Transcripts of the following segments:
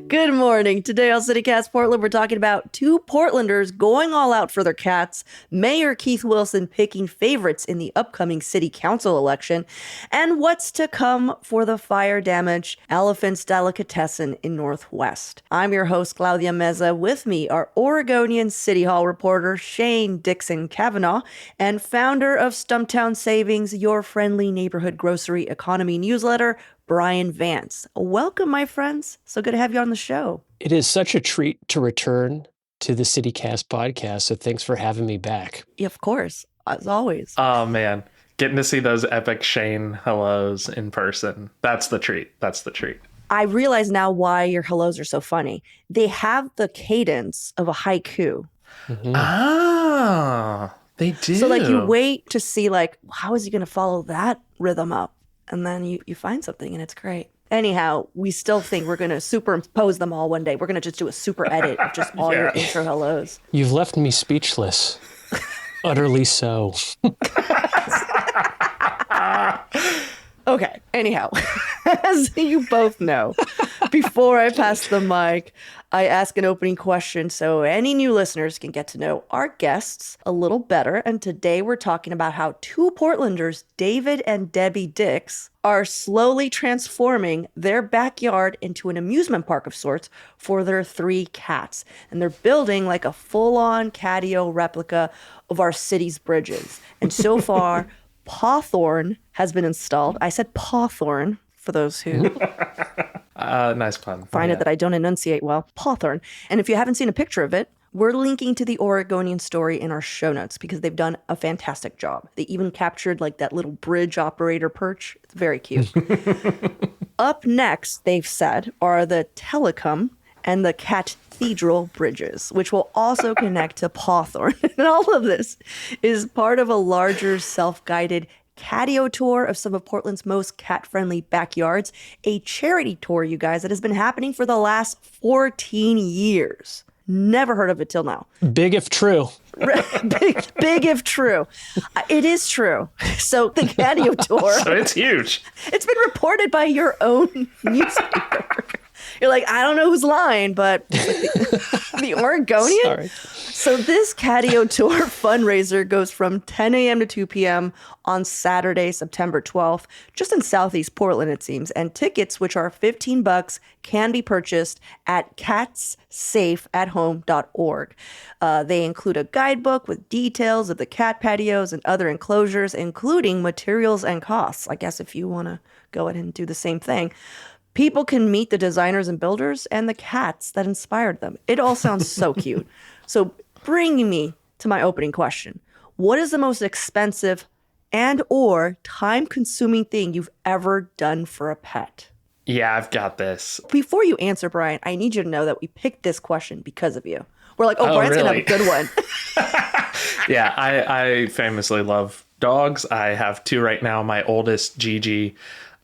Good morning. Today on CityCast Portland, we're talking about two Portlanders going all out for their cats, Mayor Keith Wilson picking favorites in the upcoming city council election, and what's to come for the fire-damaged Elephant's Delicatessen in Northwest. I'm your host, Claudia Meza. With me are Oregonian City Hall reporter Shane Dixon Kavanaugh and founder of Stumptown Savings, your friendly neighborhood grocery economy newsletter, Brian Vance. Welcome, my friends. So good to have you on the show. It is such a treat to return to the CityCast podcast, so thanks for having me back. Yeah, of course, as always. Oh, man. Getting to see those epic Shane hellos in person. That's the treat. That's the treat. I realize now why your hellos are so funny. They have the cadence of a haiku. Mm-hmm. Ah, they do. So like you wait to see like, how is he going to follow that rhythm up? And then you find something and it's great. Anyhow, we still think we're going to superimpose them all one day. We're going to just do a super edit of just all your intro hellos. You've left me speechless. Utterly so. Okay, anyhow, as you both know, before I pass the mic, I ask an opening question so any new listeners can get to know our guests a little better. And today we're talking about how two Portlanders, David and Debbie Dix, are slowly transforming their backyard into an amusement park of sorts for their three cats. And they're building like a full-on catio replica of our city's bridges. And so far, Pawthorn has been installed. I said Pawthorn for those who nice pun. Find it that I don't enunciate well. Pawthorn. And if you haven't seen a picture of it, we're linking to the Oregonian story in our show notes because they've done a fantastic job. They even captured like that little bridge operator perch. It's very cute. Up next, they've said, are the Telecom and the Cathedral bridges, which will also connect to Pawthorn. And all of this is part of a larger self-guided catio tour of some of Portland's most cat-friendly backyards, a charity tour, you guys, that has been happening for the last 14 years. Never heard of it till now. Big if true. Big if true. It is true. So the catio tour. So it's huge. It's been reported by your own newspaper. You're like, I don't know who's lying, but the Oregonian? Sorry. So this catio tour fundraiser goes from 10 a.m. to 2 p.m. on Saturday, September 12th, just in Southeast Portland, it seems. And tickets, which are $15, can be purchased at catssafeathome.org. They include a guidebook with details of the cat patios and other enclosures, including materials and costs. I guess if you want to go ahead and do the same thing. People can meet the designers and builders and the cats that inspired them. It all sounds so cute. So bringing me to my opening question, what is the most expensive and or time-consuming thing you've ever done for a pet? Yeah, I've got this. Before you answer, Brian, I need you to know that we picked this question because of you. We're like, Brian's really? going to have a good one. Yeah, I famously love dogs. I have two right now. My oldest, Gigi,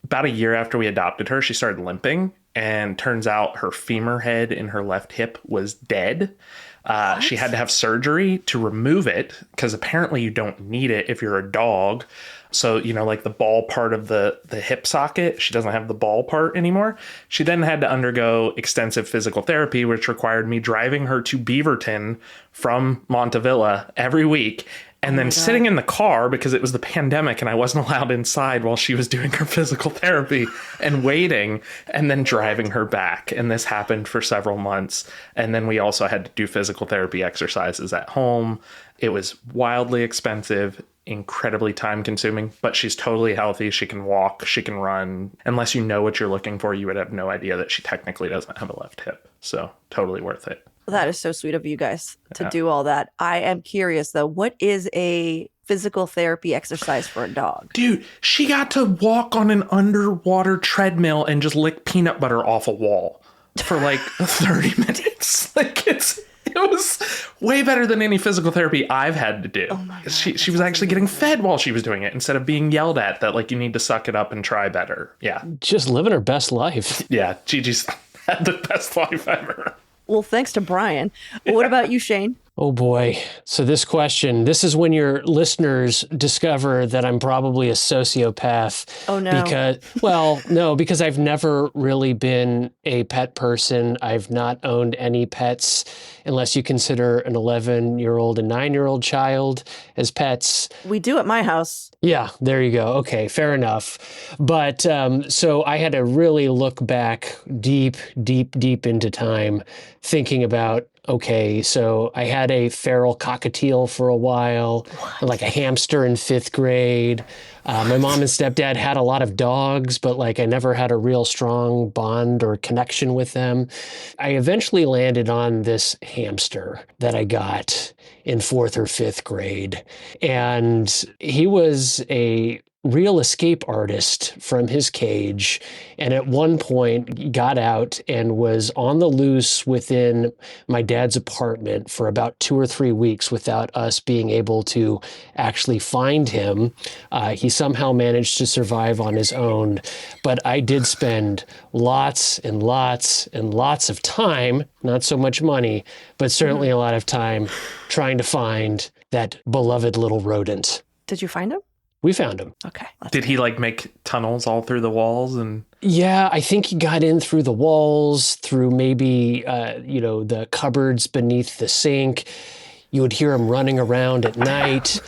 about a year after we adopted her, she started limping, and turns out her femur head in her left hip was dead. She had to have surgery to remove it because apparently you don't need it if you're a dog. So, like the ball part of the hip socket, she doesn't have the ball part anymore. She then had to undergo extensive physical therapy, which required me driving her to Beaverton from Montevilla every week. And then sitting in the car because it was the pandemic and I wasn't allowed inside while she was doing her physical therapy and waiting and then driving her back. And this happened for several months. And then we also had to do physical therapy exercises at home. It was wildly expensive, incredibly time consuming, but she's totally healthy. She can walk, she can run. Unless you know what you're looking for, you would have no idea that she technically doesn't have a left hip. So totally worth it. That is so sweet of you guys to do all that. I am curious, though, what is a physical therapy exercise for a dog? Dude, she got to walk on an underwater treadmill and just lick peanut butter off a wall for like 30 minutes. Like it was way better than any physical therapy I've had to do. Oh my God, she was actually getting fed while she was doing it instead of being yelled at that like you need to suck it up and try better. Yeah. Just living her best life. Yeah, Gigi's had the best life ever. Well, thanks to Brian. What about you, Shane? Oh boy. So this is when your listeners discover that I'm probably a sociopath. Oh, no. Because I've never really been a pet person. I've not owned any pets unless you consider an 11-year-old and 9-year-old child as pets. We do at my house. Yeah, there you go. Okay, fair enough. But so I had to really look back deep, deep, deep into time thinking about, okay, so I had a feral cockatiel for a while, like a hamster in 5th grade. My mom and stepdad had a lot of dogs, but like I never had a real strong bond or connection with them. I eventually landed on this hamster that I got in 4th or 5th grade. And he was a real escape artist from his cage, and at one point got out and was on the loose within my dad's apartment for about 2 or 3 weeks without us being able to actually find him. He somehow managed to survive on his own, but I did spend lots and lots and lots of time, not so much money, but certainly a lot of time trying to find that beloved little rodent. Did you find him? We found him. Okay. Did he like make tunnels all through the walls? And Yeah, I think he got in through the walls, through maybe, the cupboards beneath the sink. You would hear him running around at night.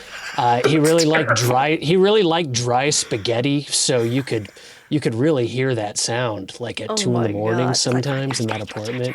He really liked dry spaghetti, so you could really hear that sound like at 2 in the morning sometimes in that apartment.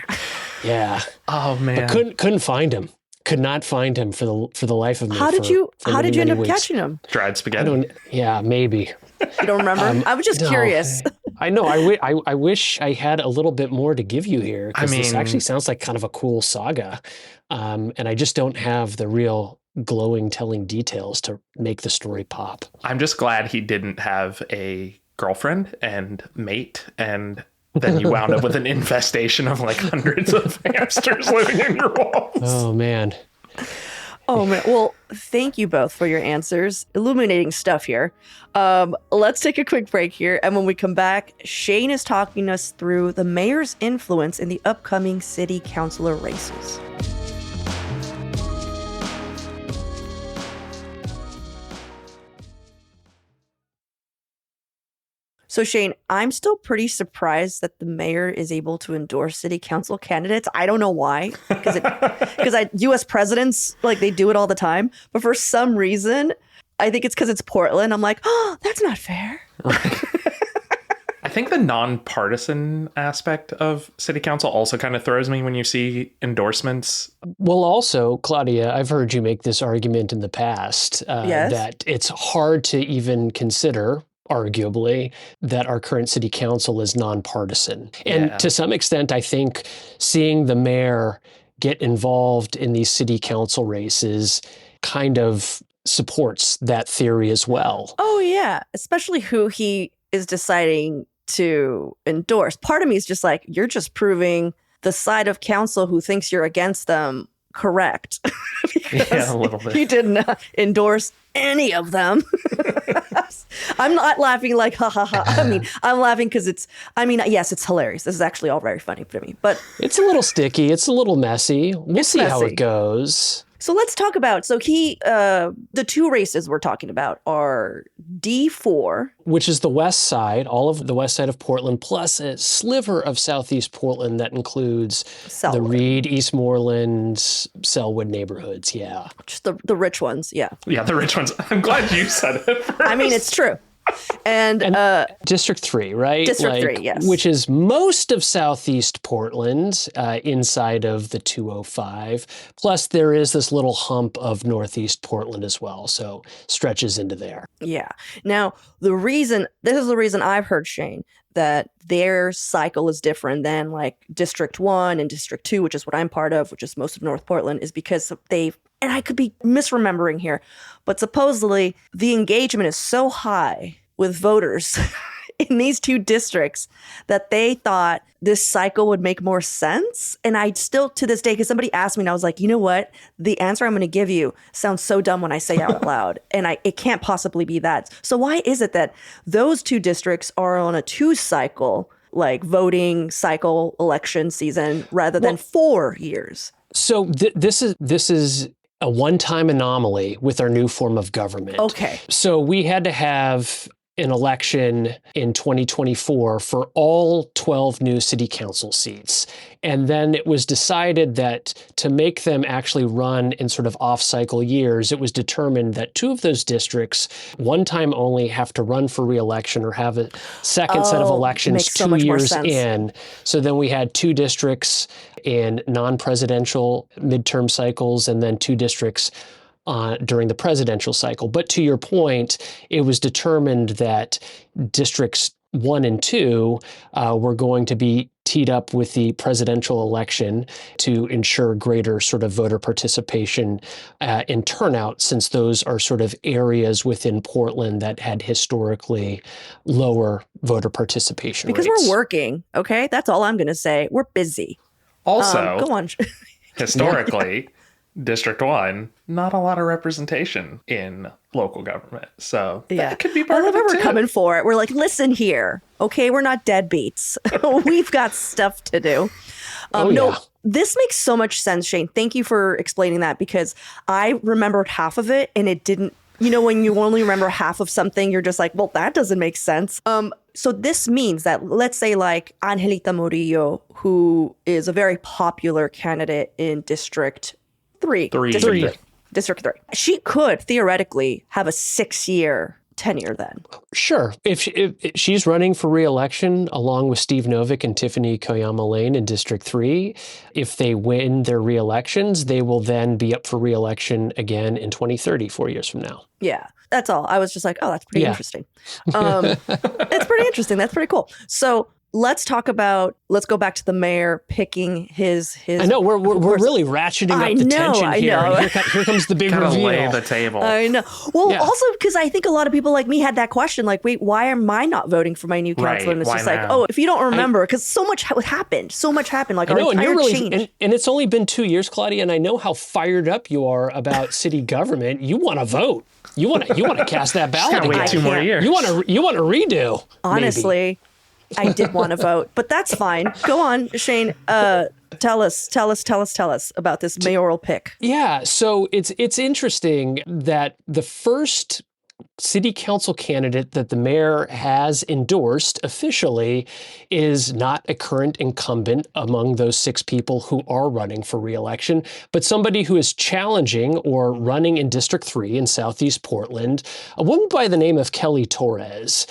Yeah. Oh man. But couldn't find him. Could not find him for the life of me. How did you end up weeks. catching him? Dried spaghetti. Maybe. You don't remember? I was just curious. I know. I wish I had a little bit more to give you here, because this actually sounds like kind of a cool saga. And I just don't have the real glowing telling details to make the story pop. I'm just glad he didn't have a girlfriend and mate, and then you wound up with an infestation of like hundreds of hamsters living in your walls. Oh, man. Oh, man. Well, thank you both for your answers. Illuminating stuff here. Let's take a quick break here. And when we come back, Shane is talking us through the mayor's influence in the upcoming city councilor races. So, Shane, I'm still pretty surprised that the mayor is able to endorse city council candidates. I don't know why, because U.S. presidents, like, they do it all the time. But for some reason, I think it's because it's Portland. I'm like, oh, that's not fair. I think the nonpartisan aspect of city council also kind of throws me when you see endorsements. Well, also, Claudia, I've heard you make this argument in the past that it's hard to even consider, arguably, that our current city council is nonpartisan. And to some extent, I think seeing the mayor get involved in these city council races kind of supports that theory as well. Oh, yeah. Especially who he is deciding to endorse. Part of me is just like, you're just proving the side of council who thinks you're against them correct. Yeah, a little bit. You didn't endorse any of them. I'm not laughing like, ha, ha, ha. I mean, I'm laughing because yes, it's hilarious. This is actually all very funny to me, but it's a little sticky. It's a little messy. We'll see how it goes. So let's talk about, the two races we're talking about are D4. Which is the west side, all of the west side of Portland, plus a sliver of southeast Portland that includes the Reed, Eastmoreland, Selwood neighborhoods, yeah. Just the rich ones, yeah. Yeah, the rich ones. I'm glad you said it first. I mean, it's true. And District 3, right? District 3, yes. Which is most of southeast Portland, inside of the 205. Plus, there is this little hump of northeast Portland as well, so stretches into there. Yeah. Now, this is the reason I've heard, Shane, that their cycle is different than like District 1 and District 2, which is what I'm part of, which is most of North Portland, is because and I could be misremembering here, but supposedly the engagement is so high with voters in these two districts that they thought this cycle would make more sense. And I still, to this day, because somebody asked me and I was like, you know what? The answer I'm going to give you sounds so dumb when I say it out loud. And it can't possibly be that. So why is it that those two districts are on a 2 cycle like voting cycle election season rather than 4 years. So this is a one-time anomaly with our new form of government. Okay. So we had to have an election in 2024 for all 12 new city council seats. And then it was decided that to make them actually run in sort of off-cycle years, it was determined that 2 of those districts, one time only, have to run for re-election or have a second set of elections makes so 2 much more years sense. in. So then we had 2 districts in non-presidential midterm cycles and then 2 districts during the presidential cycle. But to your point, it was determined that districts 1 and 2 were going to be teed up with the presidential election to ensure greater sort of voter participation and turnout, since those are sort of areas within Portland that had historically lower voter participation Because rates. we're working, okay? That's all I'm going to say. We're busy. Also, Go on. historically, District 1, not a lot of representation in local government. So that could be part I of love it how too. we're coming for it. We're like, listen here, okay? We're not deadbeats. We've got stuff to do. No, this makes so much sense, Shane. Thank you for explaining that, because I remembered half of it and it didn't. You know, when you only remember half of something, you're just like, well, that doesn't make sense. So this means that, let's say, like Angelita Murillo, who is a very popular candidate in District 3. District 3. She could theoretically have a 6-year tenure then. Sure. If she's running for re-election along with Steve Novick and Tiffany Koyama Lane in District 3, if they win their re-elections, they will then be up for re-election again in 2030, 4 years from now. Yeah, that's all. I was just like, oh, that's pretty interesting. It's pretty interesting. That's pretty cool. So let's go back to the mayor picking his. I know we're really ratcheting up the tension here. I know. Here comes the big reveal. Lay the table. I know. Well, also because I think a lot of people like me had that question, like, wait, why am I not voting for my new councilor? And it's why just now? like, oh, if you don't remember, because so much happened. Like, I know, our entire and change. and it's only been 2 years, Claudia, and I know how fired up you are about city government. You want to vote. You want to cast that ballot. Gotta wait again. 2 more years. You want to redo. Honestly. Maybe. I did want to vote, but that's fine. Go on, Shane. Tell us about this mayoral pick. Yeah, so it's interesting that the first city council candidate that the mayor has endorsed officially is not a current incumbent among those 6 people who are running for re-election, but somebody who is challenging or running in District 3 in Southeast Portland, a woman by the name of Kelly Torres,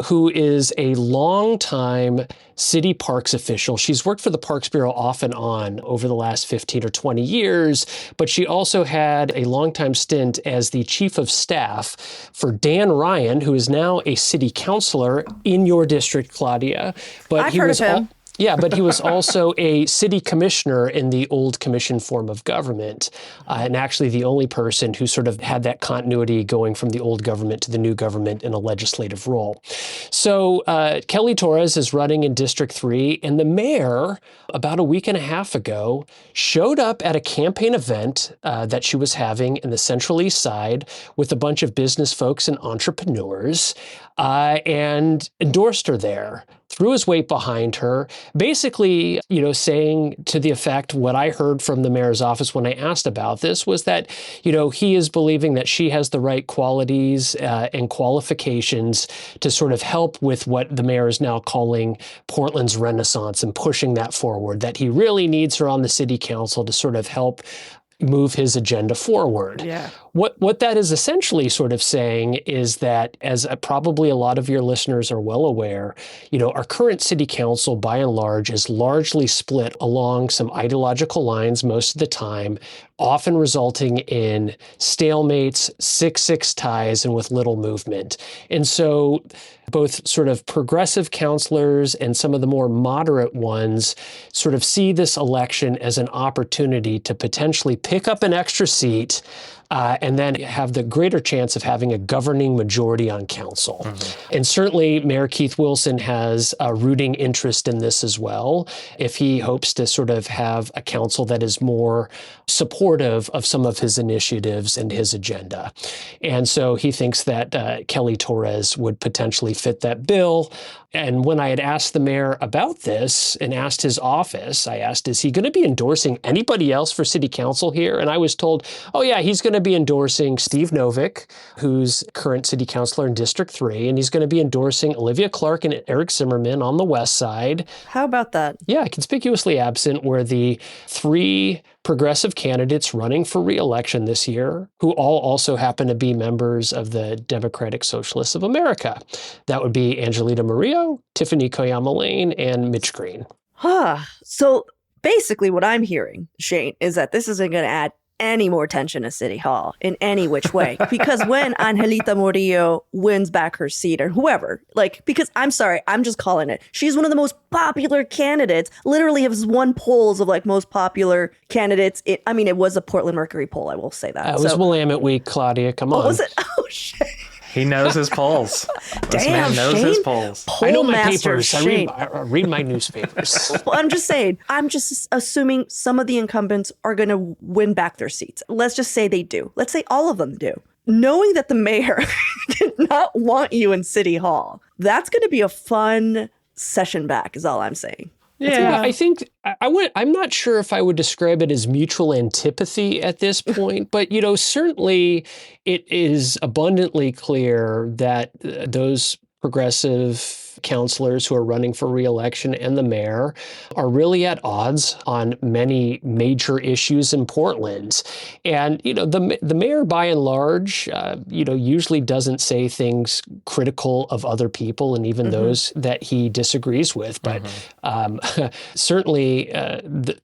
who is a longtime city parks official. She's worked for the Parks Bureau off and on over the last 15 or 20 years, but she also had a longtime stint as the chief of staff for Dan Ryan, who is now a city councilor in your district, Claudia. But I've heard of him. Yeah, but he was also a city commissioner in the old commission form of government, and actually the only person who sort of had that continuity going from the old government to the new government in a legislative role. So Kelly Torres is running in District 3, and the mayor, about a week and a half ago, showed up at a campaign event that she was having in the Central East Side with a bunch of business folks and entrepreneurs, and endorsed her there, threw his weight behind her, basically, saying to the effect, what I heard from the mayor's office when I asked about this was that, he is believing that she has the right qualities and qualifications to sort of help with what the mayor is now calling Portland's renaissance and pushing that forward, that he really needs her on the city council to sort of help move his agenda forward. Yeah. What that is essentially sort of saying is that, as probably a lot of your listeners are well aware, our current city council, by and large, is largely split along some ideological lines most of the time, often resulting in stalemates, 6-6 ties, and with little movement. And so both sort of progressive councilors and some of the more moderate ones sort of see this election as an opportunity to potentially pick up an extra seat and then have the greater chance of having a governing majority on council. And certainly Mayor Keith Wilson has a rooting interest in this as well, if he hopes to sort of have a council that is more supportive of some of his initiatives and his agenda. And so he thinks that Kelly Torres would potentially fit that bill. And when I had asked the mayor about this and asked his office, I asked, is he going to be endorsing anybody else for city council here? And I was told, oh yeah, he's going to be endorsing Steve Novick, who's current city councilor in District 3, and he's going to be endorsing Olivia Clark and Eric Zimmerman on the west side. How about that? Yeah, conspicuously absent were the 3 progressive candidates running for re-election this year, who all also happen to be members of the Democratic Socialists of America. That would be Angelita Murillo, Tiffany Koyama Lane, and Mitch Green. So basically what I'm hearing, Shane, is that this isn't going to add any more tension to City Hall in any which way. Because when Angelita Murillo wins back her seat, or whoever, because I'm sorry, I'm just calling it. She's one of the most popular candidates, literally has won polls of most popular candidates. It was a Portland Mercury poll, I will say that. It was Willamette Week, Claudia, come on. Was it? Oh, shit. He knows his polls. This Damn, man knows Shane. his polls. I know my Master papers. Shane. I read my newspapers. Well, I'm just saying, I'm just assuming some of the incumbents are going to win back their seats. Let's just say they do. Let's say all of them do. Knowing that the mayor did not want you in City Hall, that's going to be a fun session back, is all I'm saying. Yeah, I think I'm not sure if I would describe it as mutual antipathy at this point, but certainly it is abundantly clear that those progressive councilors who are running for re-election and the mayor are really at odds on many major issues in Portland. And, the mayor by and large, usually doesn't say things critical of other people and even those that he disagrees with. But certainly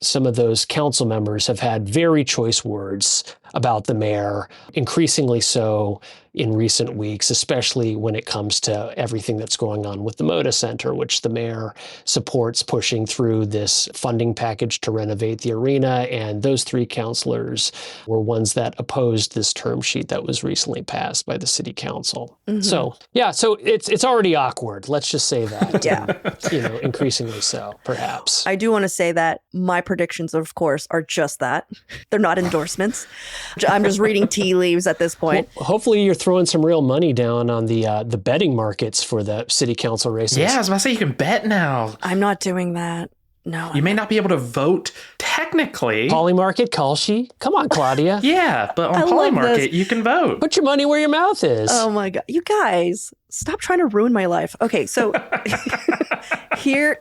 some of those council members have had very choice words about the mayor, increasingly so in recent weeks, especially when it comes to everything that's going on with the Moda Center, which the mayor supports pushing through this funding package to renovate the arena. And those 3 councilors were ones that opposed this term sheet that was recently passed by the city council. So it's already awkward. Let's just say that. Yeah. Increasingly so, perhaps. I do want to say that my predictions, of course, are just that. They're not endorsements. I'm just reading tea leaves at this point. Well, hopefully you're throwing some real money down on the betting markets for the city council races. Yeah, I was about to say you can bet now. I'm not doing that. No. You may not be able to vote technically. Polymarket, Kalshi. Come on, Claudia. Yeah, but on I love Polymarket, this. you can vote. Put your money where your mouth is. Oh my God. You guys, stop trying to ruin my life. Okay, so here,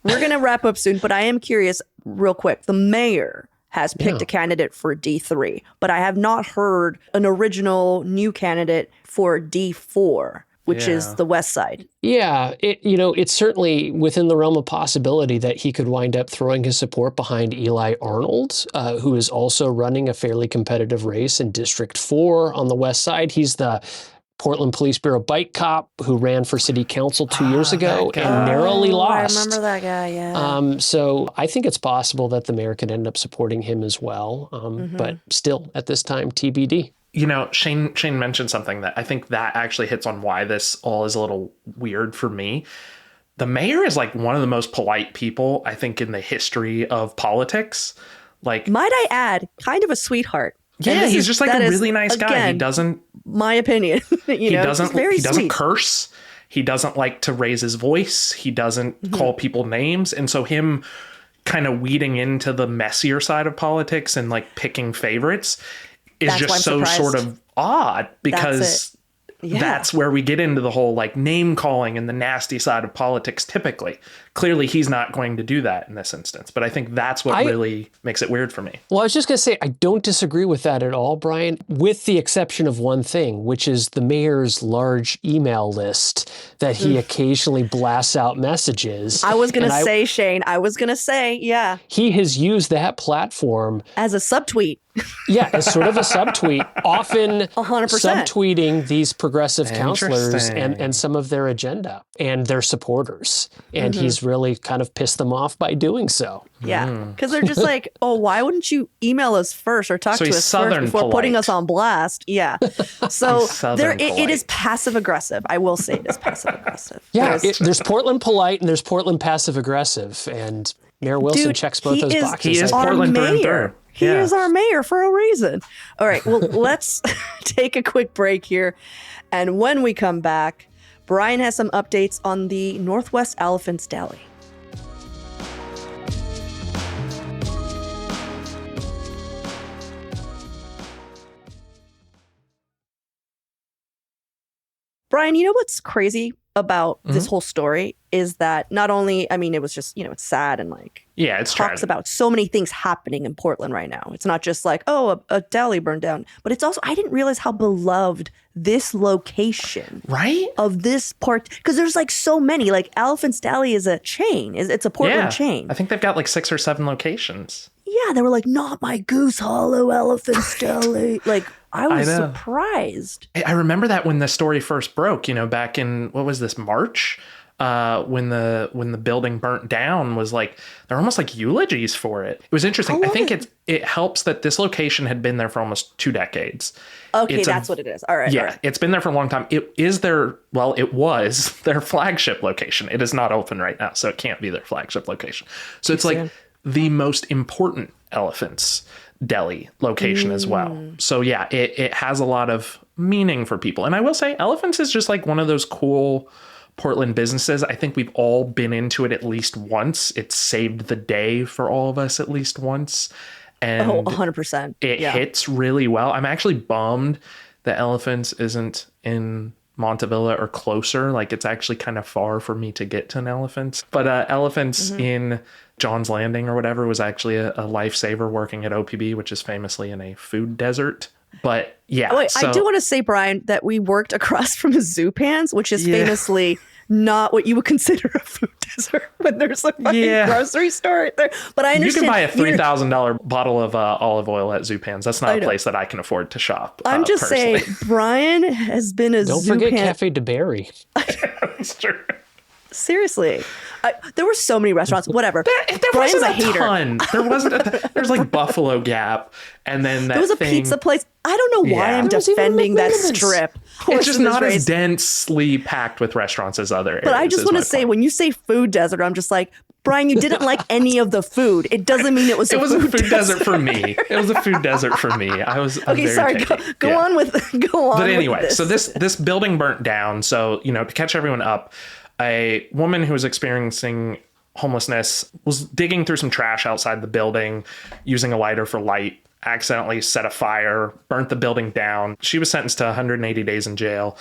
we're going to wrap up soon, but I am curious real quick. The mayor has picked a candidate for D3, but I have not heard an original new candidate for D4, which is the west side. Yeah, it's certainly within the realm of possibility that he could wind up throwing his support behind Eli Arnold, who is also running a fairly competitive race in District 4 on the west side. He's the Portland Police Bureau bike cop who ran for city council 2 years ago and narrowly lost. I remember that guy, yeah. So I think it's possible that the mayor could end up supporting him as well. But still, at this time, TBD. Shane mentioned something that I think that actually hits on why this all is a little weird for me. The mayor is one of the most polite people, I think, in the history of politics. Might I add, kind of a sweetheart. Yeah, he's just a really nice guy. Again, he doesn't, my opinion, he doesn't curse. He doesn't like to raise his voice. He doesn't call people names. And so him kind of weeding into the messier side of politics and picking favorites is just so sort of odd because that's where we get into the whole name calling and the nasty side of politics typically. Clearly, he's not going to do that in this instance, but I think that's what really makes it weird for me. Well, I was just going to say, I don't disagree with that at all, Brian, with the exception of one thing, which is the mayor's large email list that he occasionally blasts out messages. I was going to say, Shane, yeah. He has used that platform as a subtweet. Yeah, it's sort of a subtweet, often 100%. subtweeting these progressive counselors Interesting. and some of their agenda and their supporters. And he's really kind of pissed them off by doing so. Yeah, because they're just like, oh, why wouldn't you email us first or talk So to he's us Southern first before putting polite. us on blast? Yeah. So He's Southern it is polite. passive aggressive. I will say it is passive aggressive. Yeah, there's Portland polite and there's Portland passive aggressive. And Mayor Wilson Dude, checks both he those is boxes. He is our Portland through and mayor. through. He Yeah. is our mayor for a reason. All right, well, let's take a quick break here. And when we come back, Brian has some updates on the Northwest Elephants Deli. Brian, you know what's crazy about this whole story is that not only, I mean, it was just, it's sad and like, Yeah, it's talks tragic. about so many things happening in Portland right now. It's not just like, oh, a deli burned down, but it's also, I didn't realize how beloved this location Right? of this port, because there's like so many, like Elephant's Deli is a chain. It's a Portland chain. I think they've got like 6 or 7 locations. Yeah, they were like, not my Goose Hollow Elephant's Deli. Like, I was know. surprised. I remember that when the story first broke, back in, what was this, March? When the building burnt down, was like, they're almost like eulogies for it. It was interesting. I think it helps that this location had been there for almost 2 decades. Okay, It's that's what it is. All right. Yeah, all right. it's been there for a long time. It was their flagship location. It is not open right now, so it can't be their flagship location. So it's like the most important Elephants Deli location as well. So yeah, it has a lot of meaning for people. And I will say Elephants is just like one of those cool Portland businesses. I think we've all been into it at least once. It saved the day for all of us at least once. And 100%. it Yeah. hits really well. I'm actually bummed that Elephants isn't in Montevilla or closer. Like, it's actually kind of far for me to get to an Elephants. But Elephants in John's Landing or whatever was actually a lifesaver working at OPB, which is famously in a food desert. But yeah. Oh, wait, I do want to say, Brian, that we worked across from a Zupans, which is famously not what you would consider a food desert when there's a fucking grocery store right there. But I You understand. can buy a $3,000 bottle of olive oil at Zupans. That's not a place that I can afford to shop. I'm just personally. saying, Brian has been a Don't forget Zupan. Cafe de Berry. That's true. Seriously. There were so many restaurants, whatever. There Brian's wasn't a hater. ton. There wasn't. There's like Buffalo Gap, and then that There was a thing, pizza place. I don't know why Yeah. I'm There was even defending that McMillan's. strip. It's just not as race. densely packed with restaurants as other areas. But I just is want my to say, point. when you say food desert, I'm just like, Brian, you didn't like any of the food. It doesn't mean it was It a was a food desert for me. It was a food desert for me. I'm Okay, very sorry. picky. Go Yeah. on with go on. But with anyway, this. so this building burnt down. So, to catch everyone up, a woman who was experiencing homelessness was digging through some trash outside the building, using a lighter for light, accidentally set a fire, burnt the building down. She was sentenced to 180 days in jail.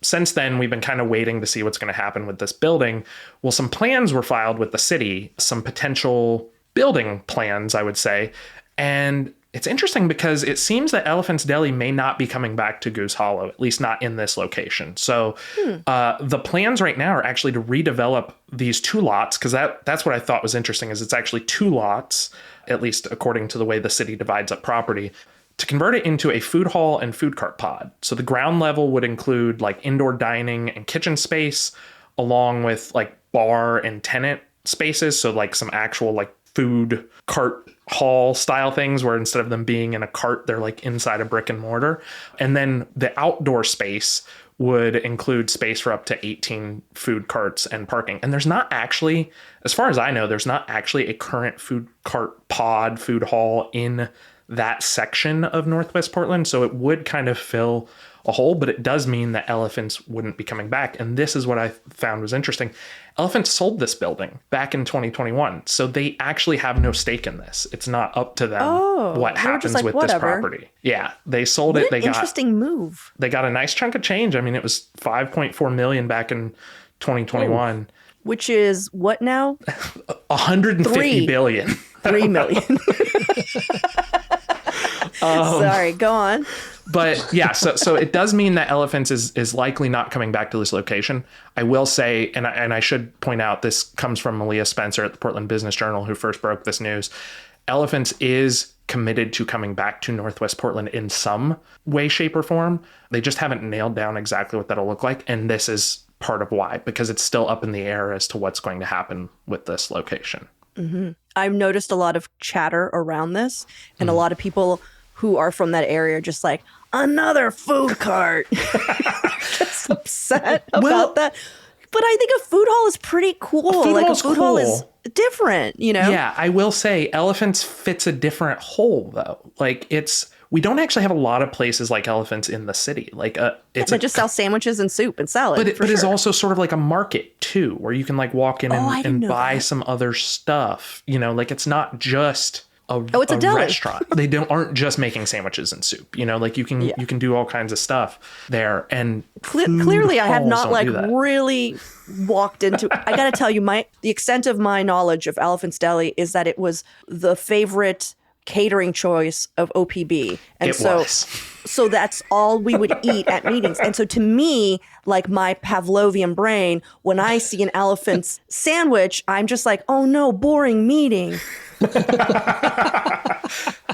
Since then, we've been kind of waiting to see what's going to happen with this building. Well, some plans were filed with the city, some potential building plans, I would say. And it's interesting because it seems that Elephant's Deli may not be coming back to Goose Hollow, at least not in this location. So the plans right now are actually to redevelop these 2 lots, because that's what I thought was interesting, is it's actually 2 lots, at least according to the way the city divides up property, to convert it into a food hall and food cart pod. So the ground level would include like indoor dining and kitchen space, along with like bar and tenant spaces. So like some actual like food cart hall style things, where instead of them being in a cart, they're like inside a brick and mortar. And then the outdoor space would include space for up to 18 food carts and parking. And there's not actually, as far as I know, there's not actually a current food cart pod, food hall in that section of Northwest Portland. So it would kind of fill a hole, but it does mean that Elephants wouldn't be coming back. And this is what I found was interesting. Elephants sold this building back in 2021. So they actually have no stake in this. It's not up to them what they were just happens like, with whatever. this property. Yeah, they sold What it. an interesting move. They got a nice chunk of change. I mean, it was 5.4 million back in 2021. Which is what now? 150 billion. 3 million. Sorry, go on. But yeah, so it does mean that Elephants is likely not coming back to this location. I will say, and I should point out, this comes from Malia Spencer at the Portland Business Journal, who first broke this news. Elephants is committed to coming back to Northwest Portland in some way, shape, or form. They just haven't nailed down exactly what that'll look like. And this is part of why, because it's still up in the air as to what's going to happen with this location. I've noticed a lot of chatter around this, and a lot of people who are from that area are just like, another food cart. Just upset about that. But I think a food hall is pretty cool. A food hall is different, you know? Yeah, I will say Elephants fits a different hole, though. Like, we don't actually have a lot of places like Elephants in the city. Like, they just sell sandwiches and soup and salad. But it's also sort of like a market too, where you can like walk in and buy some other stuff. You know, like it's not just it's a deli. Restaurant. They aren't just making sandwiches and soup. You know, like you can do all kinds of stuff there. And clearly, I have not like really walked into. I got to tell you, the extent of my knowledge of Elephant's Deli is that it was the favorite catering choice of OPB, and so that's all we would eat at meetings. And so to me, like my Pavlovian brain, when I see an Elephant's sandwich, I'm just like, oh no, boring meeting.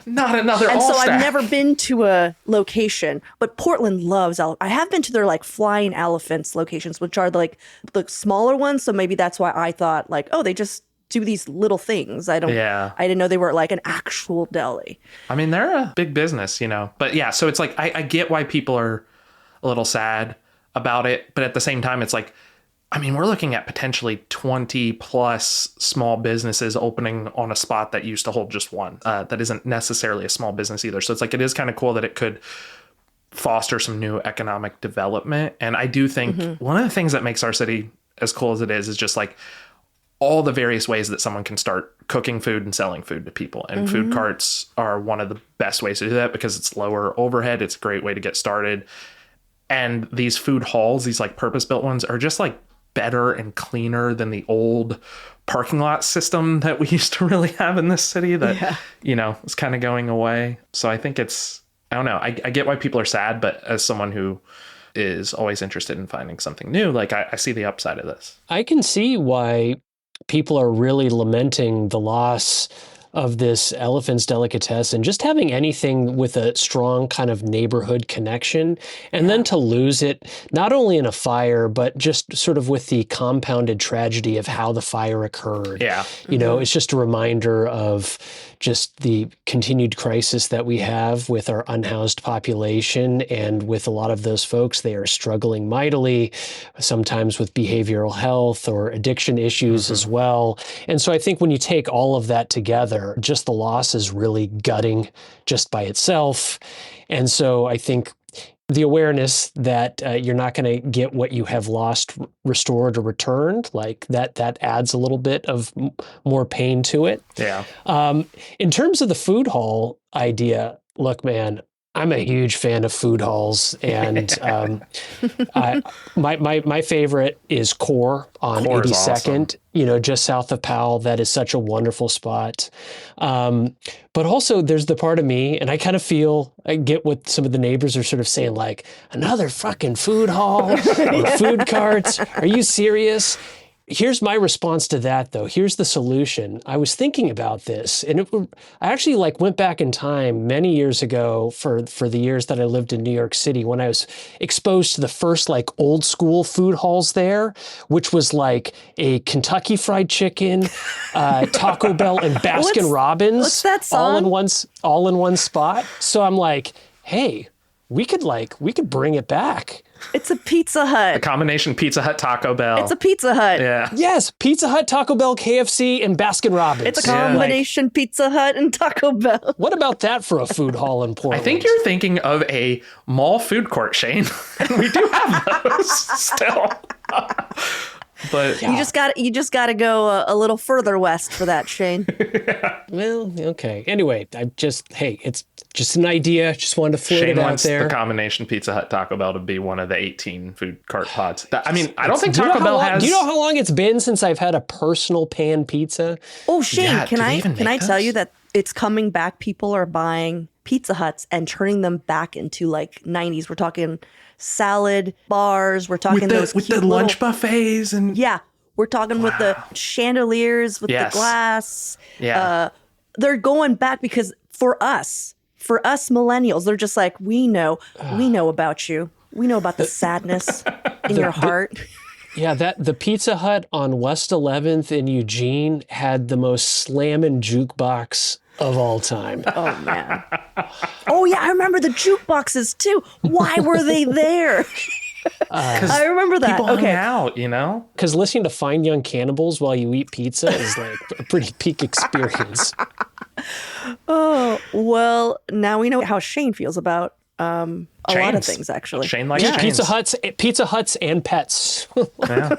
Not another and all-star. So I've never been to a location, but Portland loves I have been to their like Flying Elephants locations, which are like the smaller ones. So maybe that's why I thought like, oh, they just do these little things. I didn't know they were like an actual deli. I mean, they're a big business, you know, but yeah, so it's like, I get why people are a little sad about it, but at the same time, it's like, I mean, we're looking at potentially 20 plus small businesses opening on a spot that used to hold just one. That isn't necessarily a small business either. So it's like, it is kind of cool that it could foster some new economic development. And I do think one of the things that makes our city as cool as it is just like, all the various ways that someone can start cooking food and selling food to people. And food carts are one of the best ways to do that because it's lower overhead. It's a great way to get started. And these food halls, these like purpose-built ones, are just like better and cleaner than the old parking lot system that we used to really have in this city that, you know, is kind of going away. So I think I don't know. I get why people are sad, but as someone who is always interested in finding something new, like I see the upside of this. I can see why people are really lamenting the loss of this Elephant's delicatessen, just having anything with a strong kind of neighborhood connection, and then to lose it, not only in a fire, but just sort of with the compounded tragedy of how the fire occurred. Yeah. You know, it's just a reminder of just the continued crisis that we have with our unhoused population. And with a lot of those folks, they are struggling mightily, sometimes with behavioral health or addiction issues as well. And so I think when you take all of that together, just the loss is really gutting just by itself. And so I think the awareness that you're not going to get what you have lost restored or returned, like that adds a little bit of more pain to it. Yeah. In terms of the food hall idea, look, man, I'm a huge fan of food halls, and my favorite is Core on 82nd. Awesome. You know, just south of Powell. That is such a wonderful spot. But also, there's the part of me, and I kind of feel I get what some of the neighbors are sort of saying, like another fucking food hall or food carts. Are you serious? Here's my response to that, though. Here's the solution. I was thinking about this, and I actually went back in time many years ago for the years that I lived in New York City when I was exposed to the first old school food halls there, which was like a Kentucky Fried Chicken, Taco Bell, and Baskin Robbins. What's that song? all in one spot. So I'm like, hey, we could bring it back. It's a Pizza Hut. A combination Pizza Hut, Taco Bell. It's a Pizza Hut. Yeah. Yes, Pizza Hut, Taco Bell, KFC, and Baskin Robbins. It's a combination Pizza Hut and Taco Bell. What about that for a food hall in Portland? I think you're thinking of a mall food court, Shane. And we do have those still. But you just got to go a little further west for that, Shane. Yeah. Well, okay. Anyway, it's just an idea. Just wanted to float it out there. The combination Pizza Hut Taco Bell to be one of the 18 food cart pods. I don't think Taco Bell has. Do you know how long it's been since I've had a personal pan pizza? Oh, Shane, Yeah, can I tell you that it's coming back? People are buying Pizza Huts and turning them back into 90s. We're talking salad bars. We're talking with the lunch buffets and we're talking with the chandeliers with the glass. Yeah. they're going back because for us millennials, they're just like, we know about you. We know about the sadness in your heart. Yeah, the Pizza Hut on West 11th in Eugene had the most slamming jukebox of all time. Oh, man. Oh, yeah, I remember the jukeboxes, too. Why were they there? I remember that. People hung out, you know? Because listening to Fine Young Cannibals while you eat pizza is like a pretty peak experience. Oh, well, now we know how Shane feels about a lot of things, actually. Shane likes chains. Pizza Huts and pets. Yeah.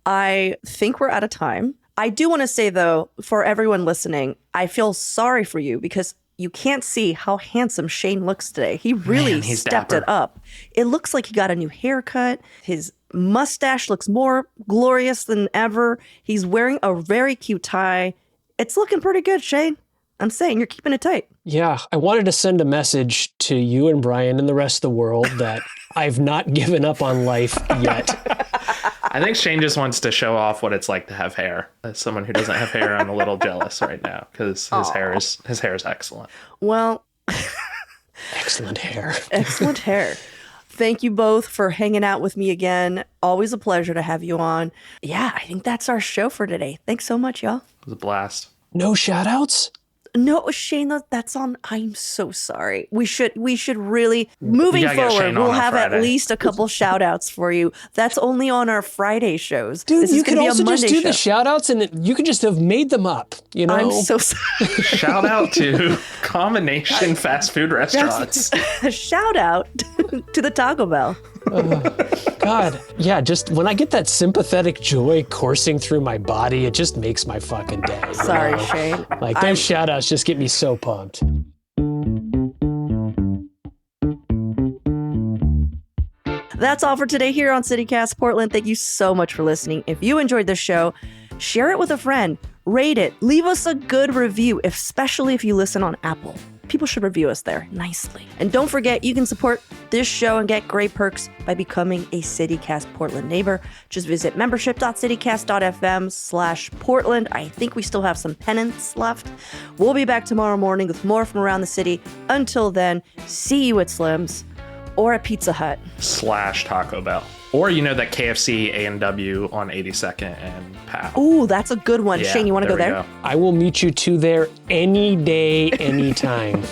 I think we're out of time. I do want to say, though, for everyone listening, I feel sorry for you because you can't see how handsome Shane looks today. He really stepped it up. It looks like he got a new haircut. His mustache looks more glorious than ever. He's wearing a very cute tie. It's looking pretty good, Shane. I'm saying you're keeping it tight. Yeah, I wanted to send a message to you and Brian and the rest of the world that I've not given up on life yet. I think Shane just wants to show off what it's like to have hair. As someone who doesn't have hair, I'm a little jealous right now because his hair is excellent. Well, excellent hair. Excellent hair. Thank you both for hanging out with me again. Always a pleasure to have you on. Yeah, I think that's our show for today. Thanks so much, y'all. It was a blast. No shout outs? No, Shane, that's on. I'm so sorry. We should really, moving forward, we'll have at least a couple shout outs for you. That's only on our Friday shows. Dude, you could also just do the shout outs and you could just have made them up, you know? I'm so sorry. Shout out to combination fast food restaurants. Shout out to the Taco Bell. God, yeah, just when I get that sympathetic joy coursing through my body, it just makes my fucking day. Sorry, Shane. Like those shout outs just get me so pumped. That's all for today here on CityCast Portland. Thank you so much for listening. If you enjoyed this show, share it with a friend, rate it, leave us a good review, especially if you listen on Apple. People should review us there nicely. And don't forget, you can support this show and get great perks by becoming a CityCast Portland neighbor. Just visit membership.citycast.fm/Portland. I think we still have some pennants left. We'll be back tomorrow morning with more from around the city. Until then, see you at Slim's or at Pizza Hut. / Taco Bell. Or that KFC A&W on 82nd and Powell. Ooh, that's a good one. Yeah, Shane, you want to go there? I will meet you two there any day, anytime.